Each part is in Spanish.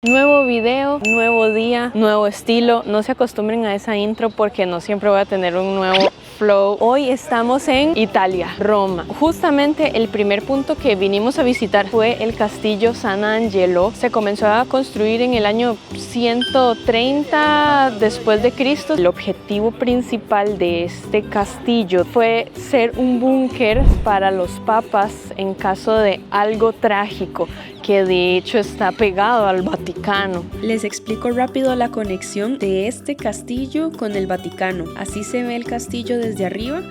Nuevo video, nuevo día, nuevo estilo. No se acostumbren a esa intro porque no siempre voy a tener un nuevo flow. Hoy estamos en Italia, Roma. Justamente el primer punto que vinimos a visitar fue el castillo San Angelo. Se comenzó a construir en el año 130 después de Cristo. El objetivo principal de este castillo fue ser un búnker para los papas en caso de algo trágico, que de hecho está pegado al Vaticano. Les explico rápido la conexión de este castillo con el Vaticano. Así se ve el castillo desde arriba.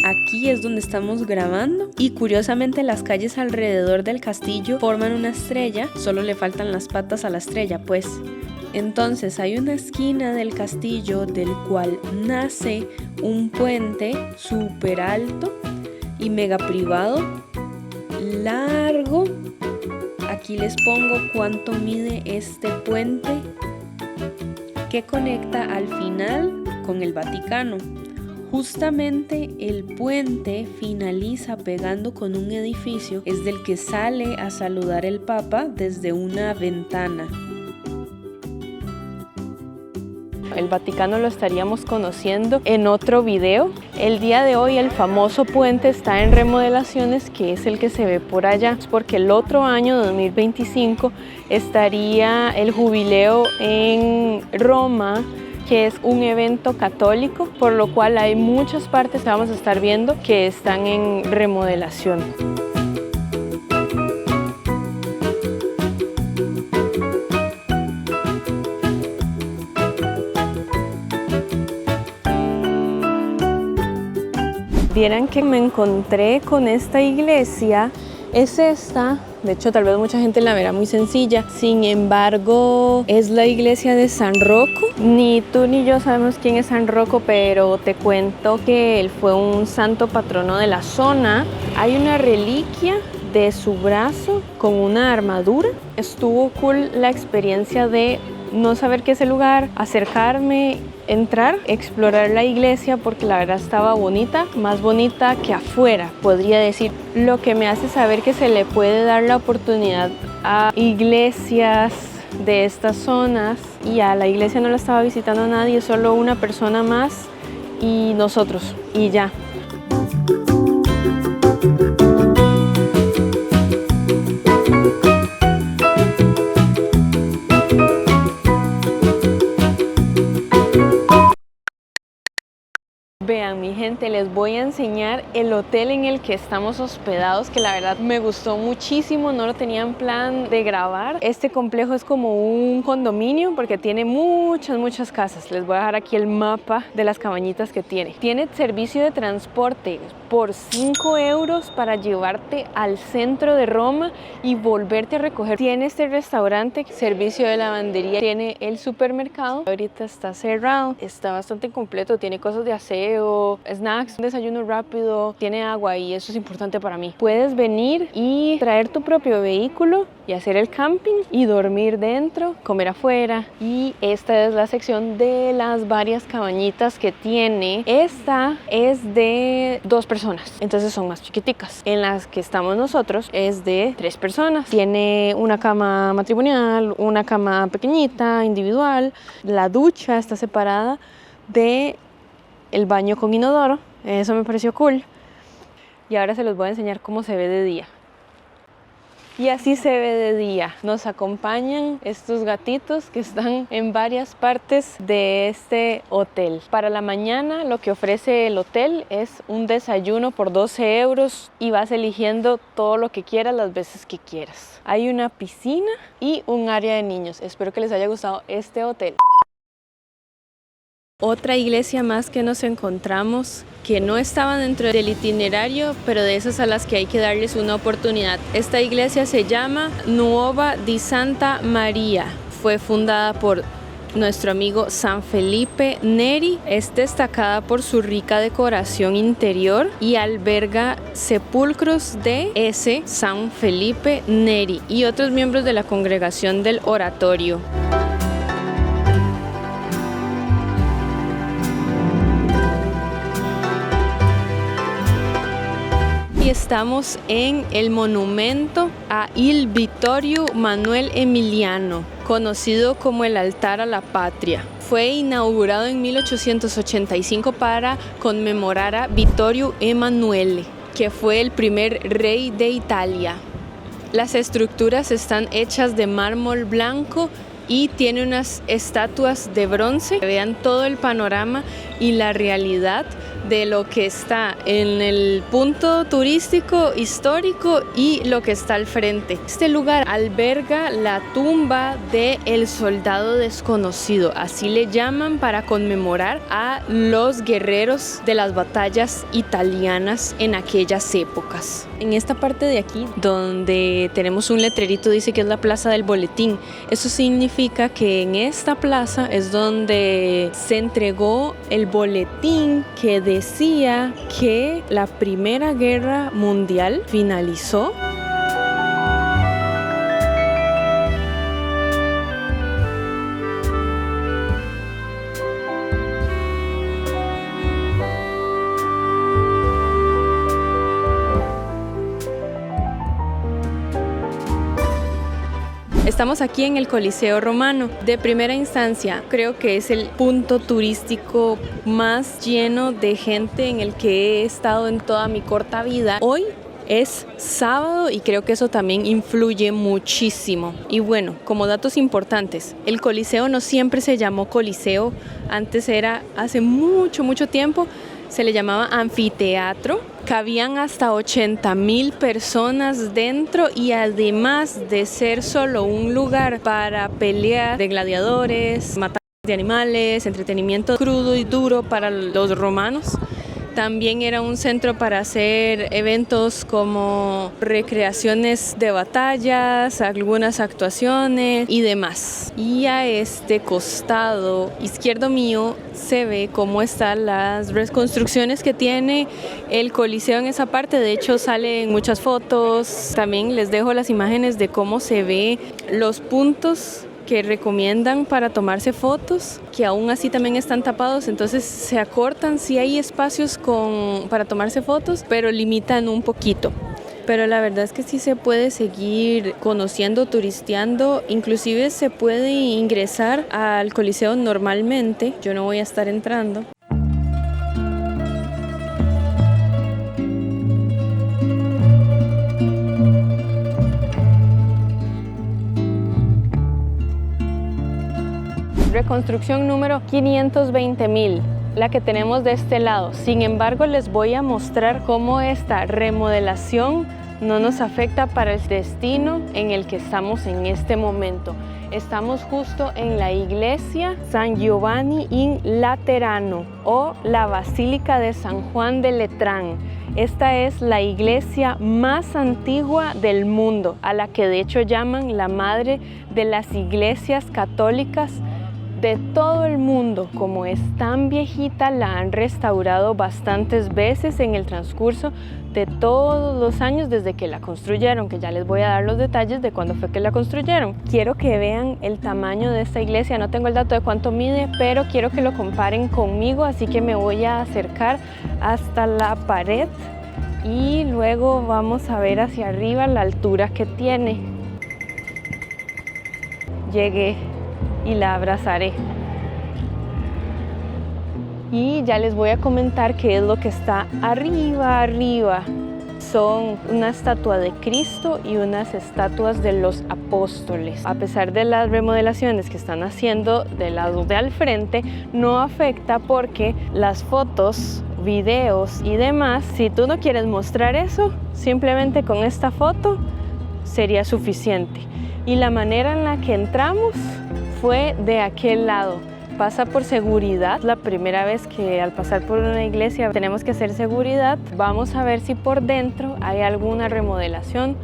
Aquí es donde estamos grabando y curiosamente las calles alrededor del castillo forman una estrella. Solo le faltan las patas a la estrella, pues. Entonces hay una esquina del castillo del cual nace un puente súper alto y mega privado, largo. Aquí les pongo cuánto mide este puente que conecta al final con el Vaticano. Justamente el puente finaliza pegando con un edificio, es del que sale a saludar el Papa desde una ventana. El Vaticano lo estaríamos conociendo en otro video. El día de hoy el famoso puente está en remodelaciones, que es el que se ve por allá, porque el otro año, 2025, estaría el jubileo en Roma, que es un evento católico, por lo cual hay muchas partes que vamos a estar viendo que están en remodelación. Vieran que me encontré con esta iglesia. Es esta, de hecho tal vez mucha gente la verá muy sencilla, sin embargo es la iglesia de San Rocco. Ni tú ni yo sabemos quién es San Rocco, pero te cuento que él fue un santo patrono de la zona. Hay una reliquia de su brazo con una armadura. Estuvo cool la experiencia de no saber qué es el lugar, acercarme, entrar, explorar la iglesia, porque la verdad estaba bonita, más bonita que afuera, podría decir. Lo que me hace saber que se le puede dar la oportunidad a iglesias de estas zonas, y a la iglesia no la estaba visitando nadie, solo una persona más y nosotros, y ya. Vean mi gente, les voy a enseñar el hotel en el que estamos hospedados, que la verdad me gustó muchísimo, no lo tenía en plan de grabar. Este complejo es como un condominio porque tiene muchas casas. Les voy a dejar aquí el mapa de las cabañitas que tiene. Tiene servicio de transporte por 5 euros para llevarte al centro de Roma y volverte a recoger. Tiene este restaurante, servicio de lavandería, tiene el supermercado. Ahorita está cerrado, está bastante completo, tiene cosas de aseo, snacks, un desayuno rápido, tiene agua y eso es importante para mí. Puedes venir y traer tu propio vehículo y hacer el camping y dormir dentro, comer afuera. Y esta es la sección de las varias cabañitas que tiene. Esta es de 2 personas, entonces son más chiquiticas. En las que estamos nosotros es de 3 personas. Tiene una cama matrimonial, una cama pequeñita, individual. La ducha está separada de el baño con inodoro. Eso me pareció cool. Y ahora se los voy a enseñar cómo se ve de día. Y así se ve de día. Nos acompañan estos gatitos que están en varias partes de este hotel. Para la mañana lo que ofrece el hotel es un desayuno por 12 euros y vas eligiendo todo lo que quieras las veces que quieras. Hay una piscina y un área de niños. Espero que les haya gustado este hotel. Otra iglesia más que nos encontramos, que no estaba dentro del itinerario, pero de esas a las que hay que darles una oportunidad. Esta iglesia se llama Nuova di Santa Maria. Fue fundada por nuestro amigo San Felipe Neri. Es destacada por su rica decoración interior y alberga sepulcros de ese San Felipe Neri y otros miembros de la congregación del oratorio. Y estamos en el monumento a Il Vittorio Manuel Emiliano, conocido como el altar a la patria. Fue inaugurado en 1885 para conmemorar a Vittorio Emanuele, que fue el primer rey de Italia. Las estructuras están hechas de mármol blanco y tiene unas estatuas de bronce. Vean todo el panorama y la realidad de lo que está en el punto turístico histórico y lo que está al frente. Este lugar alberga la tumba del soldado desconocido, así le llaman, para conmemorar a los guerreros de las batallas italianas en aquellas épocas. En esta parte de aquí, donde tenemos un letrerito, dice que es la Plaza del Boletín. Eso significa que en esta plaza es donde se entregó el boletín que decía que la Primera Guerra Mundial finalizó. Estamos aquí en el Coliseo Romano. De primera instancia, creo que es el punto turístico más lleno de gente en el que he estado en toda mi corta vida. Hoy es sábado y creo que eso también influye muchísimo. Y bueno, como datos importantes, el Coliseo no siempre se llamó Coliseo. Antes era, hace mucho tiempo, se le llamaba anfiteatro. Cabían hasta 80,000 personas dentro y además de ser solo un lugar para pelear de gladiadores, matar de animales, entretenimiento crudo y duro para los romanos, también era un centro para hacer eventos como recreaciones de batallas, algunas actuaciones y demás. Y a este costado izquierdo mío se ve cómo están las reconstrucciones que tiene el Coliseo en esa parte. De hecho, salen muchas fotos. También les dejo las imágenes de cómo se ve los puntos que recomiendan para tomarse fotos, que aún así también están tapados, entonces se acortan. Sí hay espacios para tomarse fotos, pero limitan un poquito. Pero la verdad es que sí se puede seguir conociendo, turisteando, inclusive se puede ingresar al Coliseo normalmente. Yo no voy a estar entrando. Reconstrucción número 520,000, la que tenemos de este lado. Sin embargo, les voy a mostrar cómo esta remodelación no nos afecta para el destino en el que estamos en este momento. Estamos justo en la iglesia San Giovanni in Laterano o la Basílica de San Juan de Letrán. Esta es la iglesia más antigua del mundo, a la que de hecho llaman la madre de las iglesias católicas de todo el mundo. Como es tan viejita, la han restaurado bastantes veces en el transcurso de todos los años desde que la construyeron, que ya les voy a dar los detalles de cuándo fue que la construyeron. Quiero que vean el tamaño de esta iglesia. No tengo el dato de cuánto mide, pero quiero que lo comparen conmigo, así que me voy a acercar hasta la pared y luego vamos a ver hacia arriba la altura que tiene. Llegué y la abrazaré. Y ya les voy a comentar qué es lo que está arriba. Son una estatua de Cristo y unas estatuas de los apóstoles. A pesar de las remodelaciones que están haciendo del lado de al frente, no afecta porque las fotos, videos y demás, si tú no quieres mostrar eso, simplemente con esta foto sería suficiente. Y la manera en la que entramos fue de aquel lado. Pasa por seguridad. La primera vez que al pasar por una iglesia tenemos que hacer seguridad. Vamos a ver si por dentro hay alguna remodelación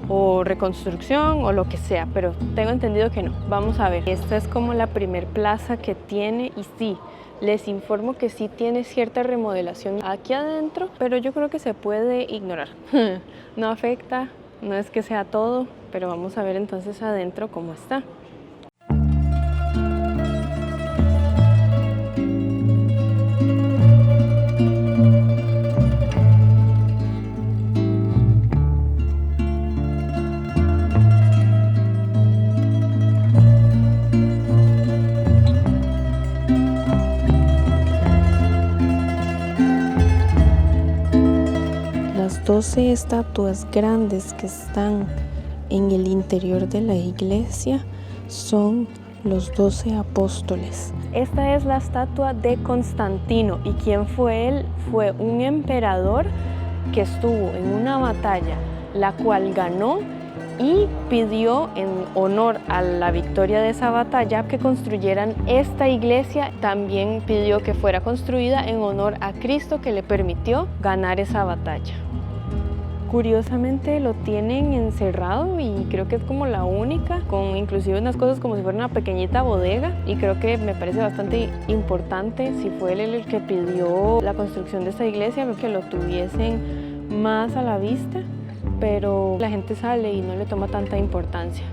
o reconstrucción o lo que sea, pero tengo entendido que no. Vamos a ver. Esta es como la primer plaza que tiene y sí, les informo que sí tiene cierta remodelación aquí adentro, pero yo creo que se puede ignorar. No afecta, no es que sea todo, pero vamos a ver entonces adentro cómo está. Las 12 estatuas grandes que están en el interior de la iglesia son los 12 apóstoles. Esta es la estatua de Constantino. ¿Y quién fue él? Fue un emperador que estuvo en una batalla, la cual ganó, y pidió en honor a la victoria de esa batalla que construyeran esta iglesia. También pidió que fuera construida en honor a Cristo, que le permitió ganar esa batalla. Curiosamente lo tienen encerrado y creo que es como la única, con inclusive unas cosas como si fuera una pequeñita bodega, y creo que me parece bastante importante, si fue él el que pidió la construcción de esta iglesia, que lo tuviesen más a la vista, pero la gente sale y no le toma tanta importancia.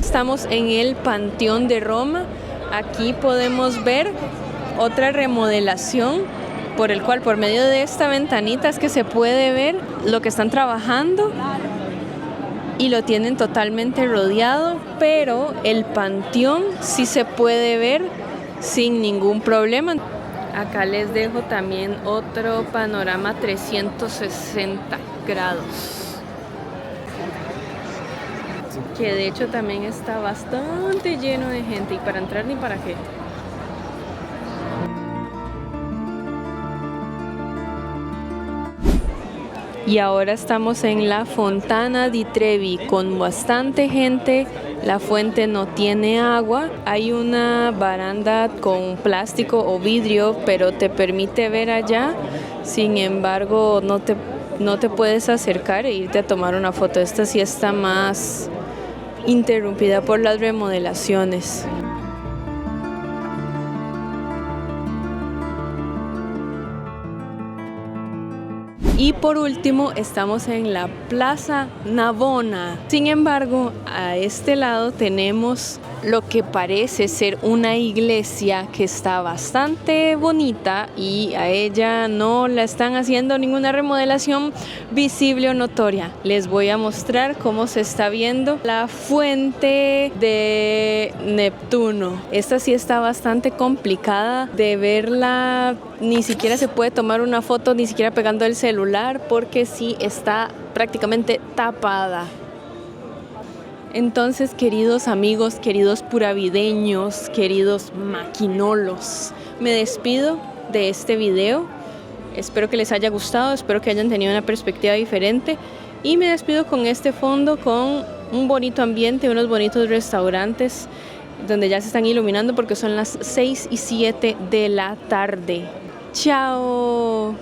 Estamos en el Panteón de Roma. Aquí podemos ver otra remodelación por el cual, por medio de esta ventanita, es que se puede ver lo que están trabajando y lo tienen totalmente rodeado, pero el panteón sí se puede ver sin ningún problema. Acá les dejo también otro panorama 360 grados. Que de hecho también está bastante lleno de gente, y para entrar ni para qué. Y ahora estamos en la Fontana di Trevi con bastante gente. La fuente no tiene agua. Hay una baranda con plástico o vidrio, pero te permite ver allá. Sin embargo, no te puedes acercar e irte a tomar una foto. Esta sí está más interrumpida por las remodelaciones. Y por último estamos en la Plaza Navona. Sin embargo, a este lado tenemos lo que parece ser una iglesia que está bastante bonita, y a ella no la están haciendo ninguna remodelación visible o notoria. Les voy a mostrar cómo se está viendo la fuente de Neptuno. Esta sí está bastante complicada de verla. Ni siquiera se puede tomar una foto, ni siquiera pegando el celular, porque sí está prácticamente tapada. Entonces, queridos amigos, queridos puravideños, queridos maquinolos, me despido de este video. Espero que les haya gustado, espero que hayan tenido una perspectiva diferente, y me despido con este fondo, con un bonito ambiente, unos bonitos restaurantes donde ya se están iluminando porque son las 6 y 7 de la tarde. ¡Chao!